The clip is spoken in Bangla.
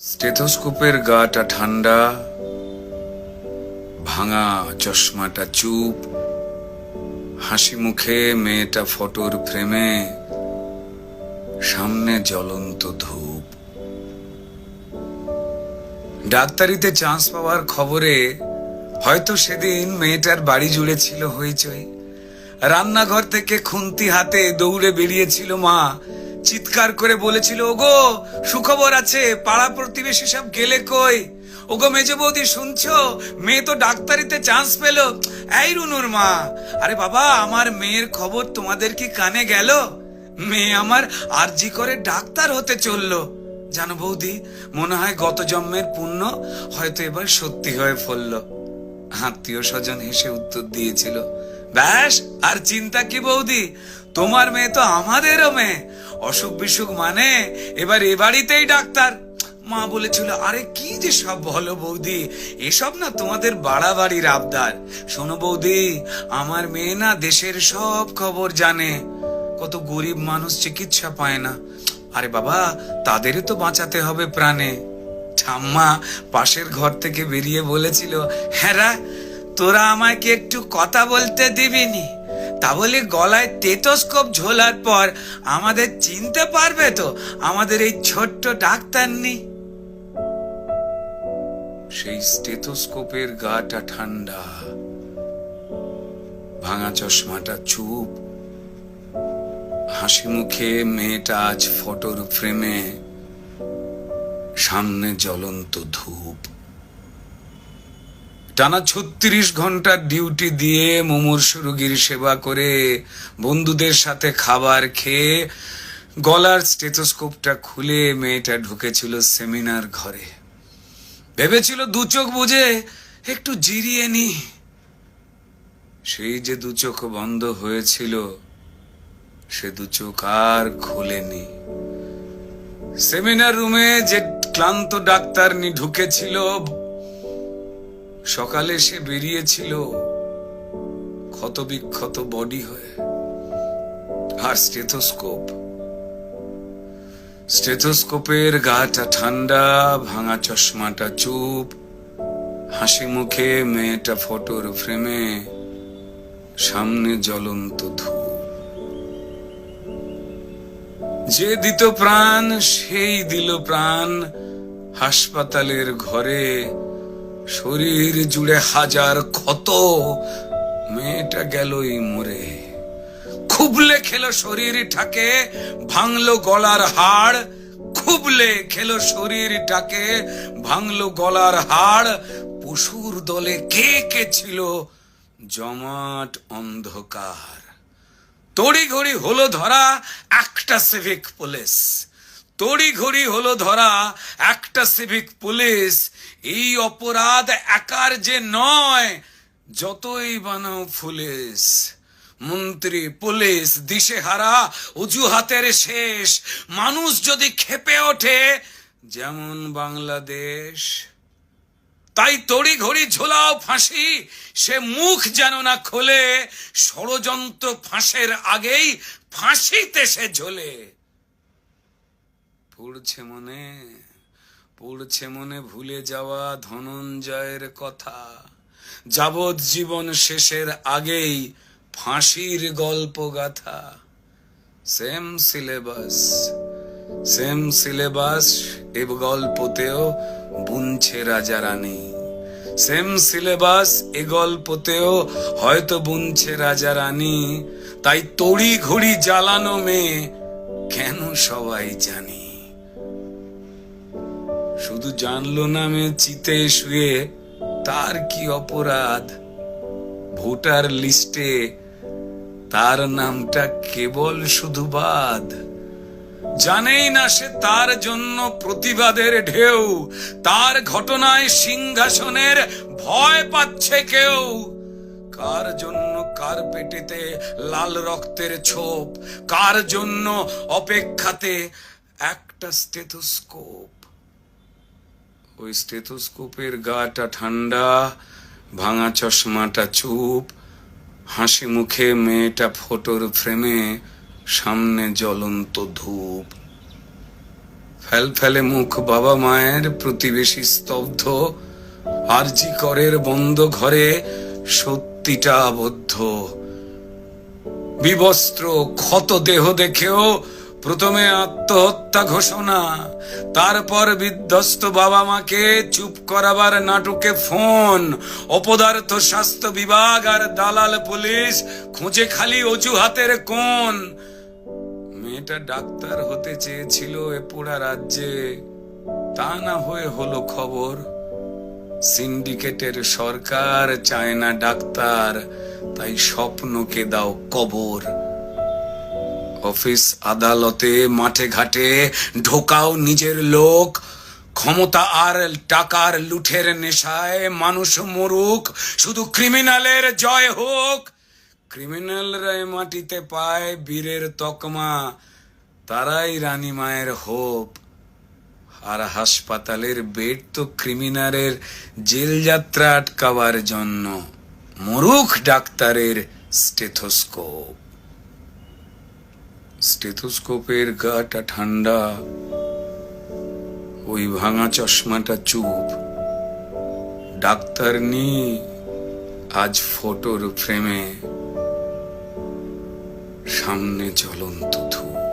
স্টেথোস্কোপের গাটা ঠান্ডা, ভাঙা চশমাটা চুপ, হাসি মুখে মেয়েটা ফটোর ফ্রেমে, সামনে জ্বলন্ত ধূপ। ডাক্তারিতে চান্স পাওয়ার খবরে হয়তো সেদিন মেয়েটার বাড়ি জুড়ে ছিল হইচই। রান্নাঘর থেকে খুন্তি হাতে দৌড়ে বেরিয়েছিল মা, চিৎকার করে বলেছিল, ওগো সুখবর আছে, পাড়া প্রতিবেশী সব গেলে কই? ওগো মেজো বৌদি শুনছো, মেয়ে তো ডাক্তারিতে চান্স পেল। এই রুনুর মা, আরে বাবা আমার মেয়ের খবর তোমাদের কি কানে গেল? মেয়ে আমার আরজি করে ডাক্তার হতে চললো। জানো বৌদি, মনে হয় গত জন্মের পুণ্য হয়তো এবার সত্যি হয়ে ফলল। আত্মীয় স্বজন হেসে উত্তর দিয়েছিল, ব্যাস আর চিন্তা কি বৌদি, তোমার মেয়ে তো আমাদেরও মেয়ে, অসুখ বিসুখ মানে এবার এ বাড়িতেই ডাক্তার। মা বলেছিল, আরে কি যে সব বলো বৌদি, এসব না তোমাদের বাড়াবাড়ির আবদার। শোনো বৌদি, আমার মেয়ে না দেশের সব খবর জানে, কত গরিব মানুষ চিকিৎসা পায় না। আরে বাবা, তাদেরও তো বাঁচাতে হবে প্রাণে। ঠাম্মা পাশের ঘর থেকে বেরিয়ে বলেছিল, হ্যাঁ তোরা আমায় কি একটু কথা বলতে দিবিনি? তা বলি গলায় স্টেথোস্কোপ ঝোলার পর আমাদের চিনতে পারবে তো আমাদের এই ছোট্ট ডাক্তার নি? সেই স্টেথোস্কোপের গাটা ঠান্ডা, ভাঙা চশমাটা চুপ, হাসি মুখে মেয়েটা আজ ফটোর ফ্রেমে, সামনে জ্বলন্ত ধূপ। টানা 36 ঘন্টার ডিউটি দিয়ে মুমূর্ষু রোগীর সেবা করে বন্ধুদের সাথে খাবার খেয়ে গলার স্টেথোস্কোপটা খুলে মেয়েটা ঢুকেছিল সেমিনার ঘরে। ভেবেছিল দু চোখ বুঝে একটু জিরিয়ে নি। সেই যে দু চোখ বন্ধ হয়েছিল, সে দু চোখ আর খোলেনি। সেমিনার রুমে যে ক্লান্ত ডাক্তার নি ঢুকেছিল, সকালে সে বেরিয়েছিল ক্ষত বিক্ষত বডি হয়ে। আর স্টেথোস্কোপের গাটা ঠান্ডা, ভাঙা চশমাটা চুপ, হাসি মুখে মেয়েটা ফটোর ফ্রেমে, সামনে জ্বলন্ত ধূপ। যে দিত প্রাণ সেই দিল প্রাণ হাসপাতালের ঘরে, শরীর জুড়ে হাজার ক্ষত, মেয়েটা গেলই মরে। খুবলে খেলো শরীরটাকে, ভাঙলো গলার হাড়, খুবলে খেলো শরীরটাকে, ভাঙলো গলার হাড়। পশুর দলে কে কে ছিল জমাট অন্ধকার। তড়িঘড়ি হলো ধরা একটা সিভিক পুলিশ, তড়িঘড়ি হলো ধরা একটা সিভিক পুলিশ। এই অপরাধ একার যে নয়, যতই বানাও পুলিশ, মন্ত্রী পুলিশ দিশেহারা, অজুহাতের শেষ। মানুষ যদি ক্ষেপে ওঠে যেমন বাংলাদেশ, তাই তড়িঘড়ি ঝোলাও ফাঁসি, সে মুখ যেন না খোলে, ষড়যন্ত্র ফাঁসের আগেই ফাঁসিতে সে ঝোলে। পড়ছে মনে ভুলে যাওয়া ধনঞ্জয়ের কথা, যাবজ্জীবন শেষের আগেই ফাঁসির গল্প গাথা। সেম সিলেবাস এ গল্পতেও বুনছে রাজা রানী, সেম সিলেবাস এ গল্পতেও হয়তো বুনছে রাজা রানী। তাই তড়ি ঘড়ি জ্বালানো মেয়ে কেন সবাই জানি। শুধু জানলো না মেয়ে চিতে শুয়ে তার কি অপরাধ, ভোটার লিস্টে তার নামটা কেবল শুধু বাদ। জানেই না সে তার জন্য প্রতিবাদের ঢেউ, তার ঘটনায় সিংহাসনের ভয় পাচ্ছে কেউ। কার জন্য কার পেটেতে লাল রক্তের ছোপ, কার জন্য অপেক্ষাতে একটা স্টেথোস্কোপ। ওই স্টেথোস্কোপের গাটা ঠান্ডা, ভাঙা চশমাটা চুপ, হাসি মুখে মেয়েটা ফটোর ফ্রেমে, সামনে জ্বলন্ত ধূপ। ফেলে মুখ বাবা মায়ের, প্রতিবেশী স্তব্ধ, আরজি করের বন্ধ ঘরে সত্যিটা আবদ্ধ। বিবস্ত্র ক্ষত দেহ দেখেও প্রথমে আত্মহত্যা ঘোষণা, তারপর বিধ্বস্ত বাবা মাকে চুপ করাবার নাটকে ফোন। অপদার্থ স্বাস্থ্য বিভাগ আর দালাল পুলিশ খুঁজে খালি অজুহাতের কোণ। মেয়েটা ডাক্তার হতে চেয়েছিল এ পোড়া রাজ্যে, তা না হয়ে হলো খবর। সিন্ডিকেটের সরকার চায় না ডাক্তার, তাই স্বপ্নকে দাও কবর। অফিস আদালতে মাঠে ঘাটে ঢোকাও নিজের লোক, ক্ষমতা আর টাকার লুঠের নেশায় মানুষ মরুক, শুধু ক্রিমিনালের জয় হোক। ক্রিমিনালরাই মাটিতে পায় বীরের তকমা, তারাই রানী মায়ের হোপ। আর হাসপাতালের বেড তো ক্রিমিনালের জেল যাত্রা আটকাবার জন্য, মরুখ ডাক্তারের স্টেথোস্কোপ। স্টেথোস্কোপের গাটা ঠান্ডা, ওই ভাঙা চশমাটা চুপ। ডাক্তার নি আজ ফটোর ফ্রেমে, সামনে জ্বলন্ত ধূপ।